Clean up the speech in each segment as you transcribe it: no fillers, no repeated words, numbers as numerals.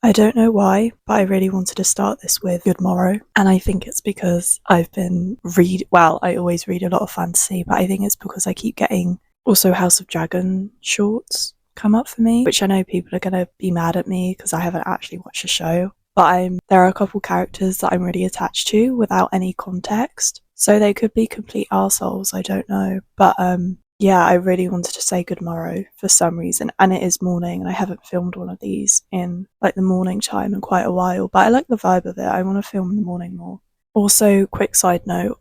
I don't know why, but I really wanted to start this with Good Morrow. And I think it's because I've been I always read a lot of fantasy, but I think it's because I keep getting also House of Dragon shorts come up for me, which I know people are going to be mad at me because I haven't actually watched the show. But there are a couple characters that I'm really attached to without any context. So they could be complete arseholes, I don't know. But yeah, I really wanted to say good morrow for some reason, and it is morning, and I haven't filmed one of these in like the morning time in quite a while, but I like the vibe of it. I want to film in the morning more. Also, quick side note,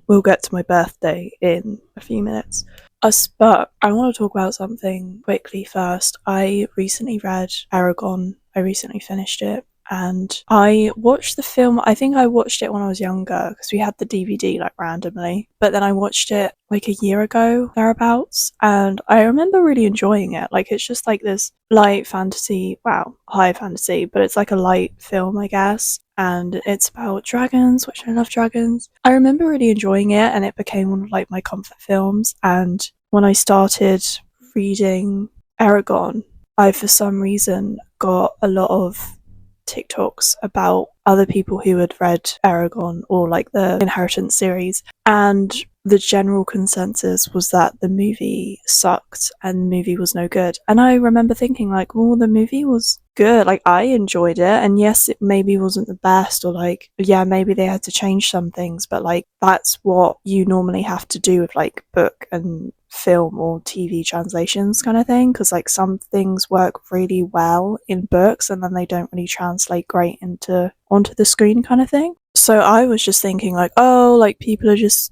we'll get to my birthday in a few minutes. But I want to talk about something quickly first. I recently read Aragon. I recently finished it, and I watched the film. I think I watched it when I was younger because we had the DVD like randomly, but then I watched it like a year ago thereabouts, and I remember really enjoying it. Like, it's just like this light fantasy, high fantasy, but it's like a light film, I guess, and it's about dragons, which I love dragons. I remember really enjoying it, and it became one of like my comfort films. And when I started reading Aragon, I for some reason got a lot of TikToks about other people who had read Aragon or like the Inheritance series, and the general consensus was that the movie sucked and the movie was no good. And I remember thinking like, well, the movie was good, like I enjoyed it, and yes, it maybe wasn't the best, or like, yeah, maybe they had to change some things, but like that's what you normally have to do with like book and film or TV translations kind of thing, because like some things work really well in books and then they don't really translate great onto the screen kind of thing. So I was just thinking like, oh, like people are just,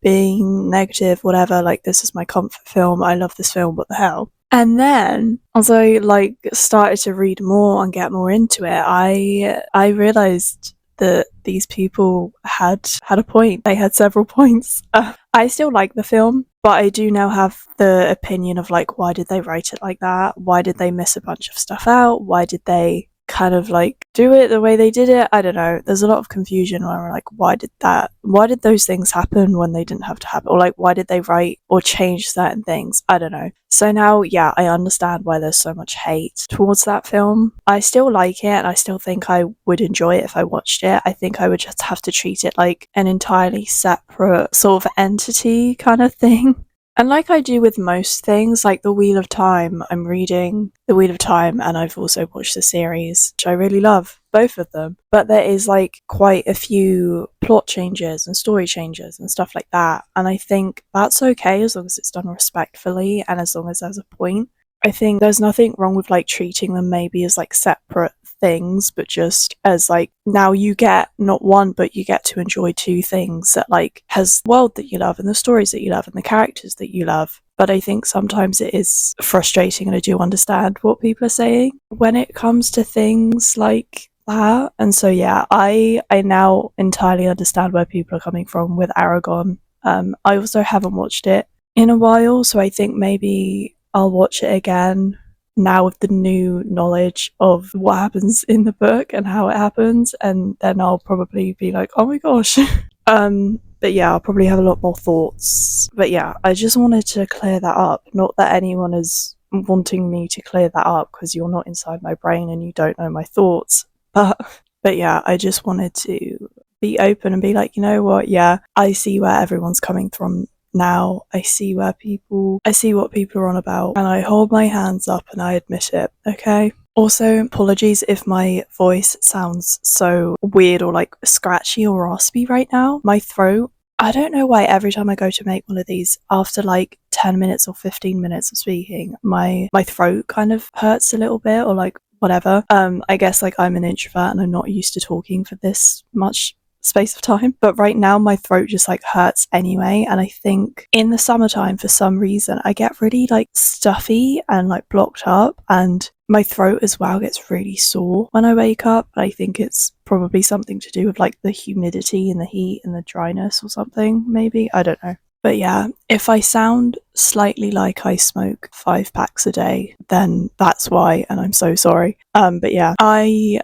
being negative, whatever, like this is my comfort film, I love this film, what the hell. And then as I like started to read more and get more into it, I realized that these people had a point. They had several points. I still like the film, but I do now have the opinion of like, why did they write it like that? Why did they miss a bunch of stuff out? Why did they kind of like do it the way they did it? I don't know. There's a lot of confusion where we're like, why did those things happen when they didn't have to happen? Or like, why did they write or change certain things? I don't know. So now, yeah, I understand why there's so much hate towards that film. I still like it, and I still think I would enjoy it if I watched it. I think I would just have to treat it like an entirely separate sort of entity kind of thing. And like I do with most things, like The Wheel of Time, I'm reading The Wheel of Time, and I've also watched the series, which I really love, both of them. But there is like quite a few plot changes and story changes and stuff like that. And I think that's okay as long as it's done respectfully and as long as there's a point. I think there's nothing wrong with like treating them maybe as like separate things, but just as like, now you get not one, but you get to enjoy two things that like has the world that you love and the stories that you love and the characters that you love. But I think sometimes it is frustrating, and I do understand what people are saying when it comes to things like that. And so yeah, I now entirely understand where people are coming from with Aragon. I also haven't watched it in a while, so I think maybe I'll watch it again now with the new knowledge of what happens in the book and how it happens, and then I'll probably be like, oh my gosh. But yeah, I'll probably have a lot more thoughts. But yeah, I just wanted to clear that up. Not that anyone is wanting me to clear that up, because you're not inside my brain and you don't know my thoughts. But yeah, I just wanted to be open and be like, you know what, yeah, I see where everyone's coming from now. I see what people are on about, and I hold my hands up and I admit it, okay? Also, apologies if my voice sounds so weird or like scratchy or raspy right now. My throat, I don't know why every time I go to make one of these, after like 10 minutes or 15 minutes of speaking, my throat kind of hurts a little bit, or like whatever. I guess like I'm an introvert and I'm not used to talking for this much space of time, but right now my throat just like hurts anyway. And I think in the summertime, for some reason, I get really like stuffy and like blocked up, and my throat as well gets really sore when I wake up. I think it's probably something to do with like the humidity and the heat and the dryness or something, maybe, I don't know. But yeah, if I sound slightly like I smoke 5 packs a day, then that's why, and I'm so sorry. But yeah, I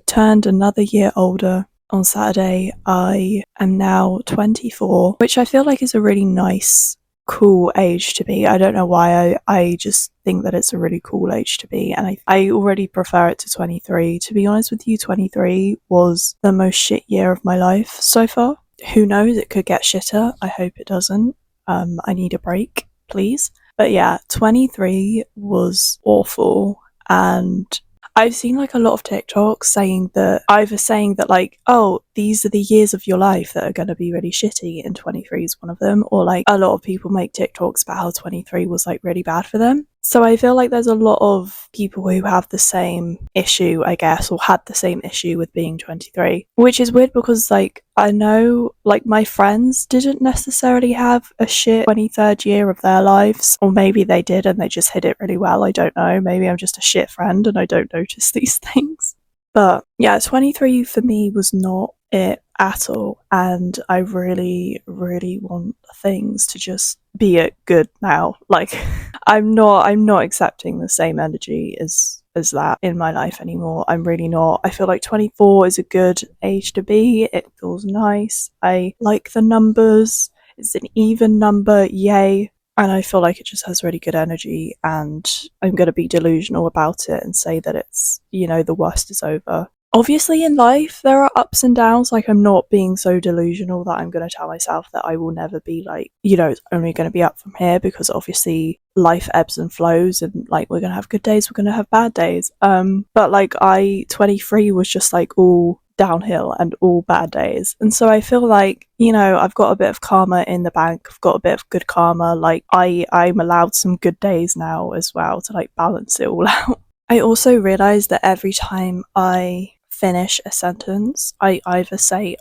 turned another year older on Saturday. I am now 24, which I feel like is a really nice cool age to be. I don't know why. I just think that it's a really cool age to be, and I already prefer it to 23. To be honest with you, 23 was the most shit year of my life so far. Who knows, it could get shitter. I hope it doesn't. I need a break, please. But yeah, 23 was awful, and I've seen like a lot of TikToks saying that, either saying that like, oh, these are the years of your life that are going to be really shitty, and 23 is one of them, or like a lot of people make TikToks about how 23 was like really bad for them. So I feel like there's a lot of people who have the same issue, I guess, or had the same issue with being 23, which is weird because like I know like my friends didn't necessarily have a shit 23rd year of their lives, or maybe they did and they just hid it really well. I don't know. Maybe I'm just a shit friend and I don't notice these things. But yeah, 23 for me was not it at all, and I really, really want things to just be good now. Like I'm not accepting the same energy as that in my life anymore. I'm really not. I feel like 24 is a good age to be. It feels nice. I like the numbers. It's an even number, yay. And I feel like it just has really good energy, and I'm going to be delusional about it and say that it's, the worst is over. Obviously, in life, there are ups and downs. Like, I'm not being so delusional that I'm going to tell myself that I will never be like, it's only going to be up from here, because obviously life ebbs and flows, and like, we're going to have good days, we're going to have bad days. But like, 23 was just like all downhill and all bad days. And so I feel like, I've got a bit of karma in the bank. I've got a bit of good karma. Like, I'm allowed some good days now as well to like balance it all out. I also realised that every time I finish a sentence, I either say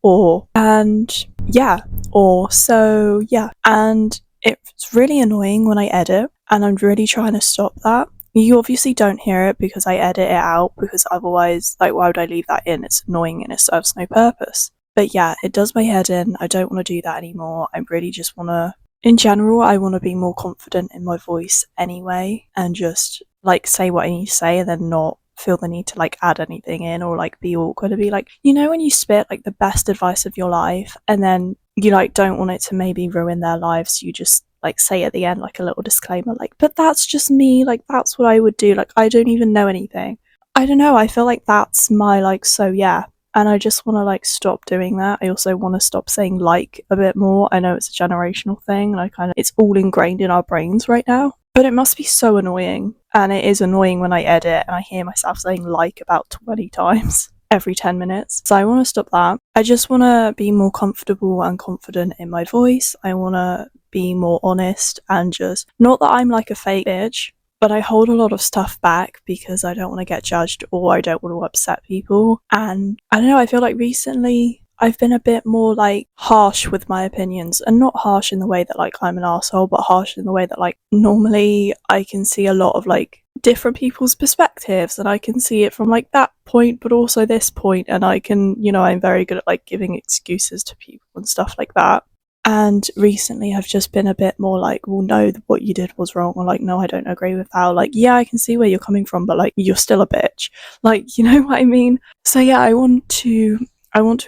or and yeah, or so yeah. And it's really annoying when I edit, and I'm really trying to stop that. You obviously don't hear it because I edit it out, because otherwise, like, why would I leave that in? It's annoying and it serves no purpose. But yeah, it does my head in. I don't want to do that anymore. I really just want to, in general, I want to be more confident in my voice anyway, and just like say what I need to say, and then not feel the need to like add anything in, or like be awkward to be like, when you spit like the best advice of your life, and then you like don't want it to maybe ruin their lives, you just like say at the end like a little disclaimer, like, but that's just me, like that's what I would do, like I don't even know anything. I don't know, I feel like that's my like, so yeah. And I just want to like stop doing that. I also want to stop saying like a bit more. I know it's a generational thing, and it's all ingrained in our brains right now. But it must be so annoying. And it is annoying when I edit and I hear myself saying like about 20 times every 10 minutes. So I want to stop that. I just want to be more comfortable and confident in my voice. I want to be more honest, and just, not that I'm like a fake bitch, but I hold a lot of stuff back because I don't want to get judged, or I don't want to upset people. And I don't know, I feel like recently I've been a bit more like harsh with my opinions, and not harsh in the way that like I'm an arsehole, but harsh in the way that like normally I can see a lot of like different people's perspectives, and I can see it from like that point but also this point, and I can, I'm very good at like giving excuses to people and stuff like that. And recently I've just been a bit more like, well, no, what you did was wrong, or like, no, I don't agree with that, or like, yeah, I can see where you're coming from, but like, you're still a bitch, like, you know what I mean? So yeah, I want to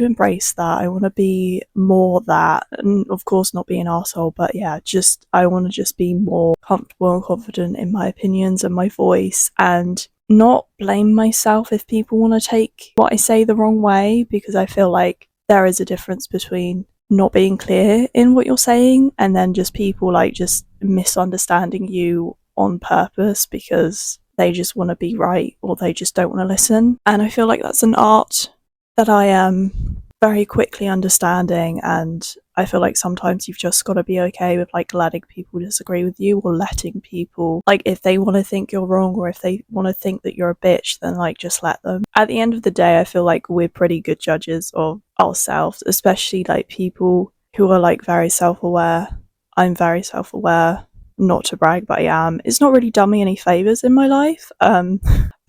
embrace that. I want to be more that, and of course not be an arsehole, but yeah, just I want to just be more comfortable and confident in my opinions and my voice, and not blame myself if people want to take what I say the wrong way, because I feel like there is a difference between not being clear in what you're saying and then just people like just misunderstanding you on purpose because they just want to be right, or they just don't want to listen. And I feel like that's an art that I am very quickly understanding, and I feel like sometimes you've just got to be okay with like letting people disagree with you, or letting people, like, if they want to think you're wrong, or if they want to think that you're a bitch, then like just let them. At the end of the day, I feel like we're pretty good judges of ourselves, especially like people who are like very self-aware. I'm very self-aware, not to brag, but I am. It's not really done me any favors in my life, but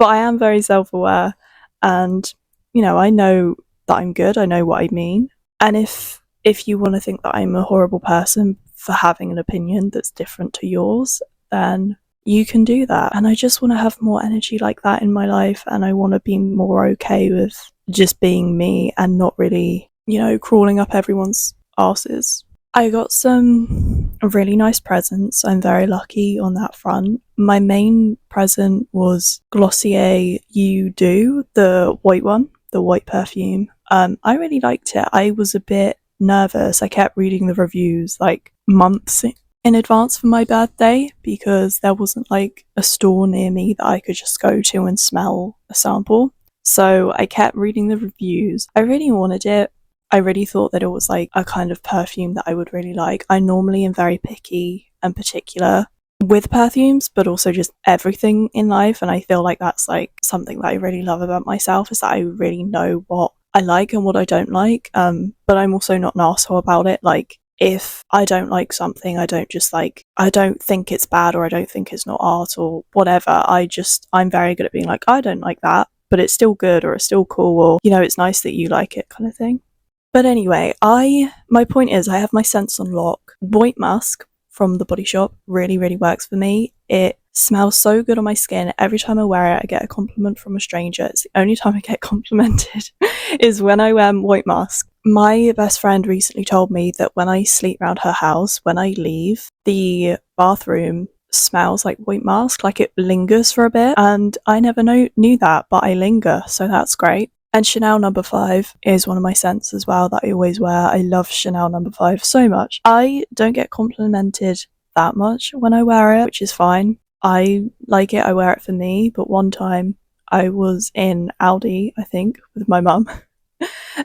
I am very self-aware, and I know that I'm good, I know what I mean. And if you want to think that I'm a horrible person for having an opinion that's different to yours, then you can do that. And I just want to have more energy like that in my life, and I want to be more okay with just being me and not really, crawling up everyone's asses. I got some really nice presents. I'm very lucky on that front. My main present was Glossier You Do, the white one, the white perfume. I really liked it. I was a bit nervous. I kept reading the reviews like months in advance for my birthday because there wasn't like a store near me that I could just go to and smell a sample. So I kept reading the reviews. I really wanted it. I really thought that it was like a kind of perfume that I would really like. I normally am very picky and particular with perfumes, but also just everything in life. And I feel like that's like something that I really love about myself, is that I really know what I like and what I don't like. But I'm also not an arsehole about it. Like, if I don't like something, I don't just like, I don't think it's bad or I don't think it's not art or whatever. I'm very good at being like, I don't like that, but it's still good or it's still cool, or, you know, it's nice that you like it kind of thing. But anyway, my point is, I have my scents on lock. White Musk from The Body Shop really, really works for me. It smells so good on my skin. Every time I wear it, I get a compliment from a stranger. It's the only time I get complimented is when I wear White Musk. My best friend recently told me that when I sleep around her house, when I leave, the bathroom smells like White Musk, like it lingers for a bit. And I never knew that, but I linger, so that's great. And Chanel No. 5 is one of my scents as well that I always wear. I love Chanel No. 5 so much. I don't get complimented that much when I wear it, which is fine. I like it, I wear it for me, but one time I was in Aldi, I think, with my mum,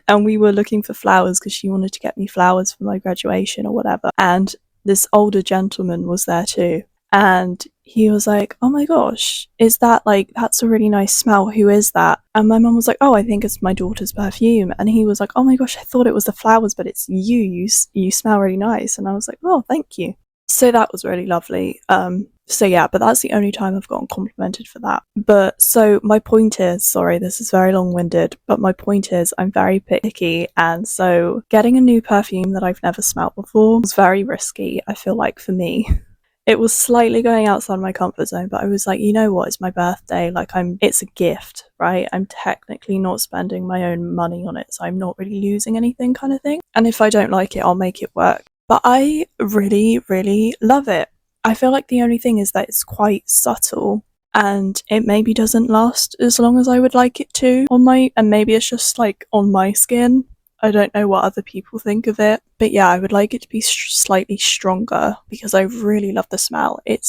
and we were looking for flowers because she wanted to get me flowers for my graduation or whatever. And this older gentleman was there too. And he was like, oh my gosh, is that like, that's a really nice smell. Who is that? And my mum was like, oh, I think it's my daughter's perfume. And he was like, oh my gosh, I thought it was the flowers, but it's you. You smell really nice. And I was like, oh, thank you. So that was really lovely. So yeah, but that's the only time I've gotten complimented for that. But so my point is, sorry, this is very long-winded, but my point is I'm very picky, and so getting a new perfume that I've never smelled before was very risky, I feel like, for me. It was slightly going outside my comfort zone, but I was like, you know what, it's my birthday, like it's a gift, right? I'm technically not spending my own money on it, so I'm not really losing anything kind of thing. And if I don't like it, I'll make it work. But I really, really love it. I feel like the only thing is that it's quite subtle and it maybe doesn't last as long as I would like it to and maybe it's just like on my skin. I don't know what other people think of it, but yeah, I would like it to be slightly stronger because I really love the smell. It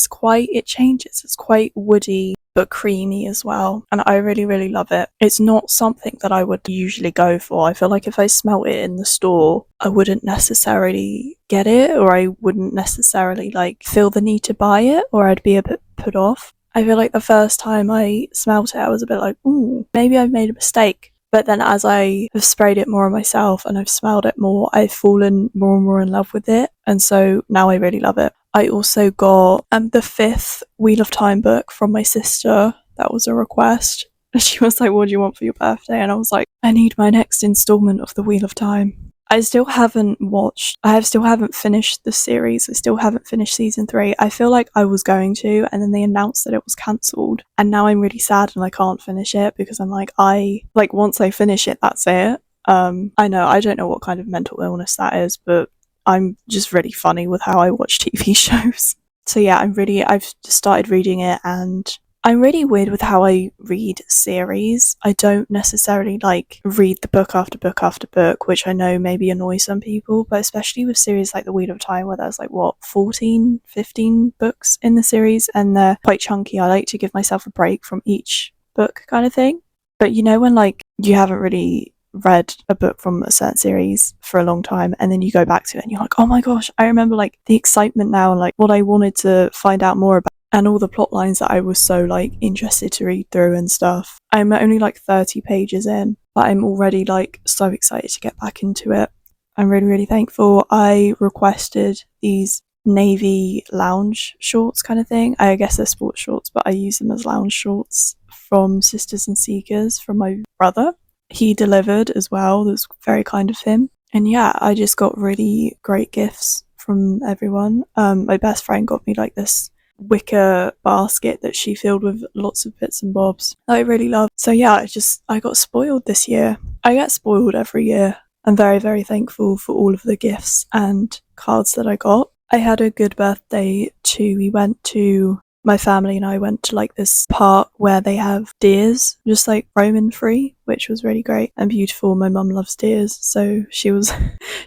changes. It's quite woody but creamy as well, and I really, really love it. It's not something that I would usually go for. I feel like if I smelt it in the store, I wouldn't necessarily get it, or I wouldn't necessarily like feel the need to buy it, or I'd be a bit put off. I feel like the first time I smelt it, I was a bit like, ooh, maybe I've made a mistake. But then as I have sprayed it more on myself and I've smelled it more, I've fallen more and more in love with it. And so now I really love it. I also got the 5th Wheel of Time book from my sister. That was a request. And she was like, what do you want for your birthday? And I was like, I need my next installment of the Wheel of Time. I still haven't finished the series. I still haven't finished season 3. I feel like I was going to, and then they announced that it was cancelled. And now I'm really sad and I can't finish it because I'm like, once I finish it, that's it. I don't know what kind of mental illness that is, but I'm just really funny with how I watch TV shows. So yeah, I've started reading it, and I'm really weird with how I read series. I don't necessarily like read the book after book after book, which I know maybe annoys some people, but especially with series like The Wheel of Time, where there's like 14, 15 books in the series and they're quite chunky. I like to give myself a break from each book kind of thing. But you know when like you haven't really read a book from a certain series for a long time and then you go back to it and you're like, oh my gosh, I remember like the excitement now and like what I wanted to find out more about, and all the plot lines that I was so like interested to read through and stuff. I'm only like 30 pages in, but I'm already like so excited to get back into it. I'm really, really thankful. I requested these navy lounge shorts kind of thing. I guess they're sports shorts, but I use them as lounge shorts from Sisters and Seekers from my brother. He delivered as well. That was very kind of him. And yeah, I just got really great gifts from everyone. My best friend got me like this wicker basket that she filled with lots of bits and bobs that I really love. So yeah, I got spoiled this year. I get spoiled every year. I'm very, very thankful for all of the gifts and cards that I got. I had a good birthday too. My family and I went to like this park where they have deers just like roaming free, which was really great and beautiful. My mum loves deers, so she was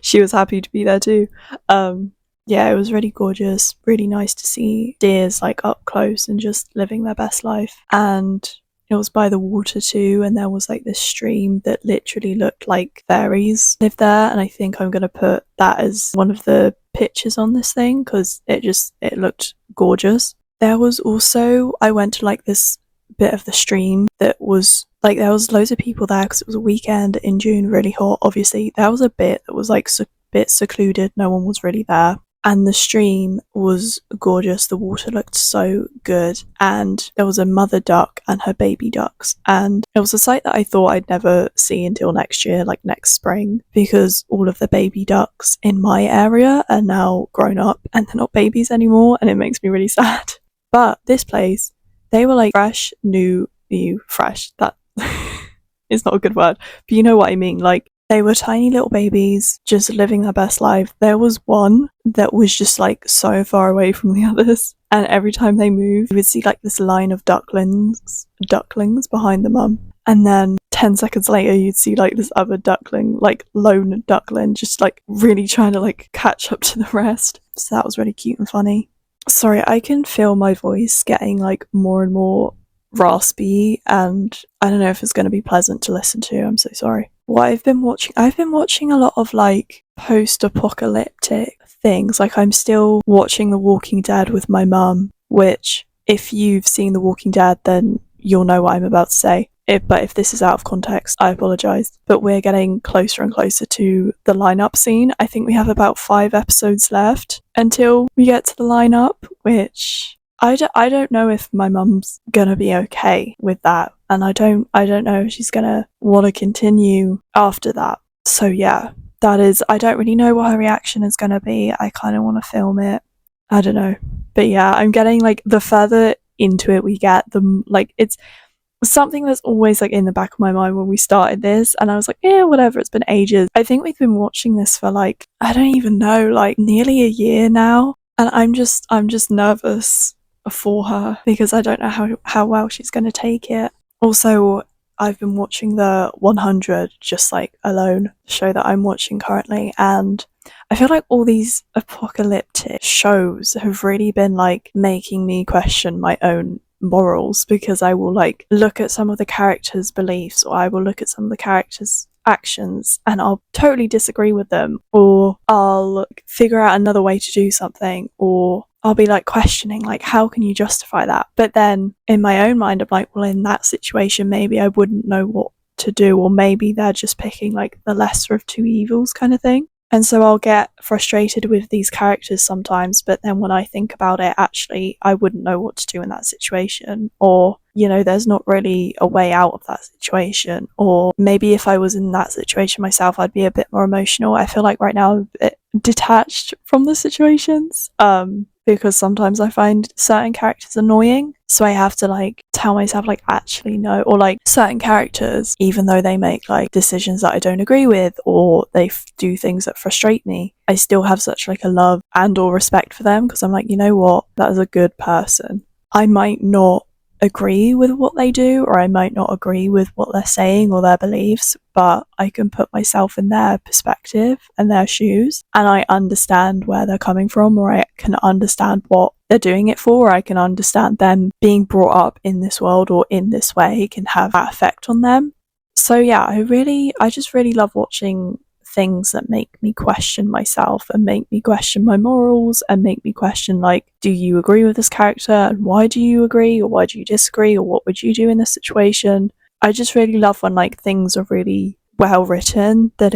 she was happy to be there too. Yeah, it was really gorgeous, really nice to see deers like up close and just living their best life. And it was by the water too, and there was like this stream that literally looked like fairies lived there. And I think I'm gonna put that as one of the pictures on this thing because it looked gorgeous. There was also, I went to like this bit of the stream that was like, there was loads of people there because it was a weekend in June, really hot. Obviously, there was a bit that was like a bit secluded, no one was really there. And the stream was gorgeous. The water looked so good. And there was a mother duck and her baby ducks. And it was a sight that I thought I'd never see until next year, like next spring, because all of the baby ducks in my area are now grown up and they're not babies anymore. And it makes me really sad. But this place, they were like fresh, fresh. That is not a good word, but you know what I mean. Like, they were tiny little babies just living their best life. There was one that was just like so far away from the others. And every time they moved, you would see like this line of ducklings behind the mum. And then 10 seconds later, you'd see like this other duckling, like lone duckling, just like really trying to like catch up to the rest. So that was really cute and funny. Sorry, I can feel my voice getting like more and more raspy, and I don't know if it's going to be pleasant to listen to. I'm so sorry. What I've been watching a lot of like post-apocalyptic things. Like, I'm still watching The Walking Dead with my mum, which if you've seen The Walking Dead, then you'll know what I'm about to say. But if this is out of context, I apologise. But we're getting closer and closer to the lineup scene. I think we have about 5 episodes left until we get to the lineup, which I don't know if my mum's gonna be okay with that. And I don't know if she's gonna want to continue after that. So yeah, that is, I don't really know what her reaction is gonna be. I kind of want to film it. I don't know. But yeah, I'm getting like, the further into it we get, the like, it's something that's always like in the back of my mind when we started this, and I was like, yeah, whatever, it's been ages. I think we've been watching this for like, I don't even know, like nearly a year now, and I'm just nervous for her because I don't know how well she's going to take it. Also, I've been watching the 100 just like alone, show that I'm watching currently, and I feel like all these apocalyptic shows have really been like making me question my own morals, because I will like look at some of the characters' beliefs, or I will look at some of the characters' actions and I'll totally disagree with them, or I'll figure out another way to do something, or I'll be like questioning like, how can you justify that? But then in my own mind I'm like, well, in that situation maybe I wouldn't know what to do, or maybe they're just picking like the lesser of two evils kind of thing. And so I'll get frustrated with these characters sometimes, but then when I think about it, actually, I wouldn't know what to do in that situation. Or, you know, there's not really a way out of that situation. Or maybe if I was in that situation myself, I'd be a bit more emotional. I feel like right now I'm a bit detached from the situations, because sometimes I find certain characters annoying. So I have to like tell myself like, actually no, or like certain characters, even though they make like decisions that I don't agree with, or they do things that frustrate me, I still have such like a love and or respect for them, because I'm like, you know what, that is a good person. I might not agree with what they do, or I might not agree with what they're saying or their beliefs, but I can put myself in their perspective and their shoes, and I understand where they're coming from, or I can understand what they're doing it for, or I can understand them being brought up in this world or in this way can have that effect on them. So yeah, I just really love watching things that make me question myself and make me question my morals and make me question like, do you agree with this character, and why do you agree, or why do you disagree, or what would you do in this situation? I just really love when like things are really well written, that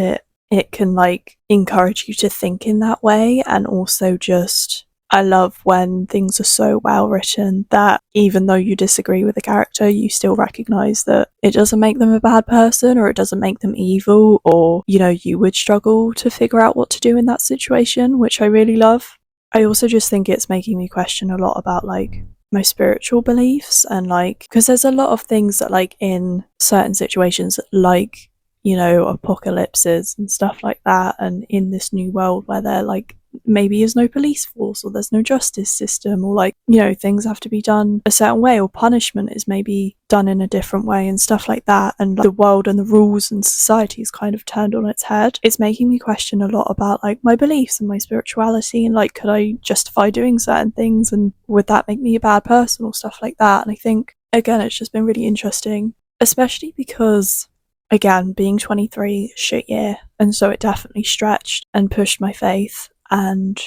it can like encourage you to think in that way. And also just, I love when things are so well written that even though you disagree with a character, you still recognise that it doesn't make them a bad person, or it doesn't make them evil, or, you know, you would struggle to figure out what to do in that situation, which I really love. I also just think it's making me question a lot about like my spiritual beliefs, and like, because there's a lot of things that like in certain situations, like, you know, apocalypses and stuff like that, and in this new world where they're like maybe there's no police force, or there's no justice system, or like, you know, things have to be done a certain way, or punishment is maybe done in a different way and stuff like that, and like, the world and the rules and society is kind of turned on its head. It's making me question a lot about like my beliefs and my spirituality, and like, could I justify doing certain things, and would that make me a bad person, or stuff like that. And I think, again, it's just been really interesting, especially because, again, being 23, shit year, and so it definitely stretched and pushed my faith. And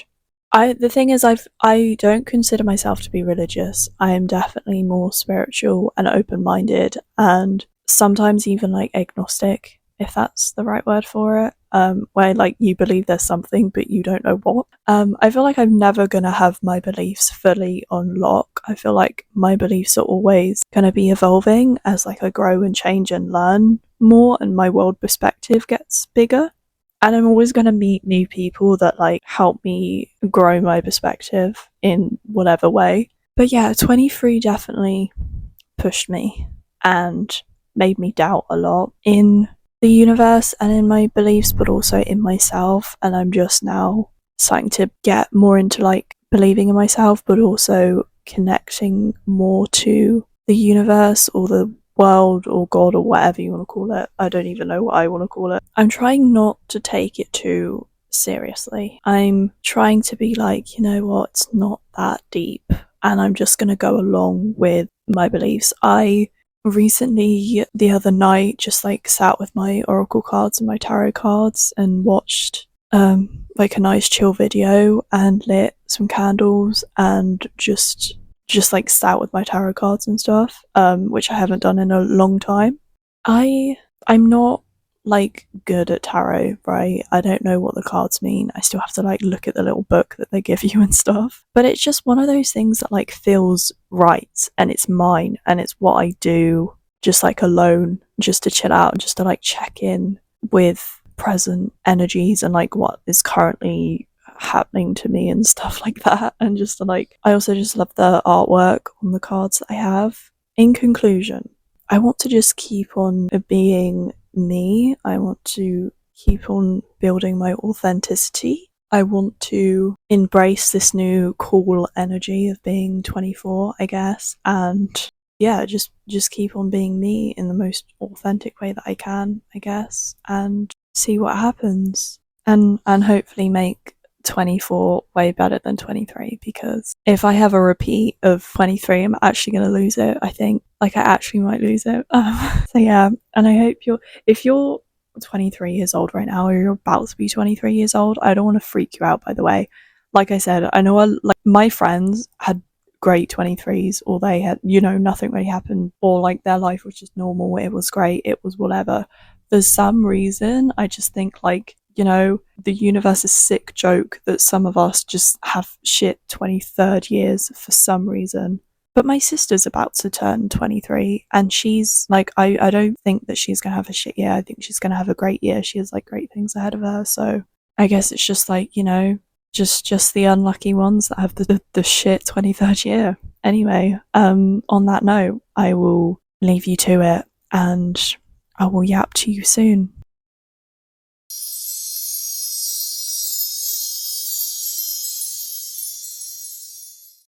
the thing is, I don't consider myself to be religious. I am definitely more spiritual and open-minded, and sometimes even like agnostic, if that's the right word for it. Where like you believe there's something but you don't know what. I feel like I'm never gonna have my beliefs fully on lock. I feel like my beliefs are always gonna be evolving as like I grow and change and learn more, and my world perspective gets bigger. And I'm always going to meet new people that like help me grow my perspective in whatever way. But yeah, 23 definitely pushed me and made me doubt a lot in the universe and in my beliefs, but also in myself. And I'm just now starting to get more into like believing in myself, but also connecting more to the universe or the world or God or whatever you want to call it. I don't even know what I want to call it. I'm trying not to take it too seriously. I'm trying to be like, you know what, it's not that deep, and I'm just going to go along with my beliefs. I recently, the other night, just like sat with my oracle cards and my tarot cards and watched like a nice chill video and lit some candles and just like sat with my tarot cards and stuff, which I haven't done in a long time. I'm not like good at tarot, right? I don't know what the cards mean. I still have to like look at the little book that they give you and stuff. But it's just one of those things that like feels right, and it's mine, and it's what I do just like alone, just to chill out and just to like check in with present energies and like what is currently happening to me and stuff like that. And just to like, I also just love the artwork on the cards that I have. In conclusion, I want to just keep on being me. I want to keep on building my authenticity. I want to embrace this new cool energy of being 24, I guess, and yeah, just keep on being me in the most authentic way that I can, I guess, and see what happens, and hopefully make 24 way better than 23, because if I have a repeat of 23, I'm actually going to lose it. I think like I actually might lose it. So yeah, and I hope if you're 23 years old right now, or you're about to be 23 years old, I don't want to freak you out, by the way. Like I said, I know like my friends had great 23s, or they had, you know, nothing really happened, or like their life was just normal, it was great, it was whatever. For some reason, I just think like, you know, the universe's sick joke that some of us just have shit 23rd years for some reason. But my sister's about to turn 23, and she's like, I don't think that she's gonna have a shit year. I think she's gonna have a great year. She has like great things ahead of her. So I guess it's just like, you know, just the unlucky ones that have the shit 23rd year. Anyway, on that note, I will leave you to it, and I will yap to you soon.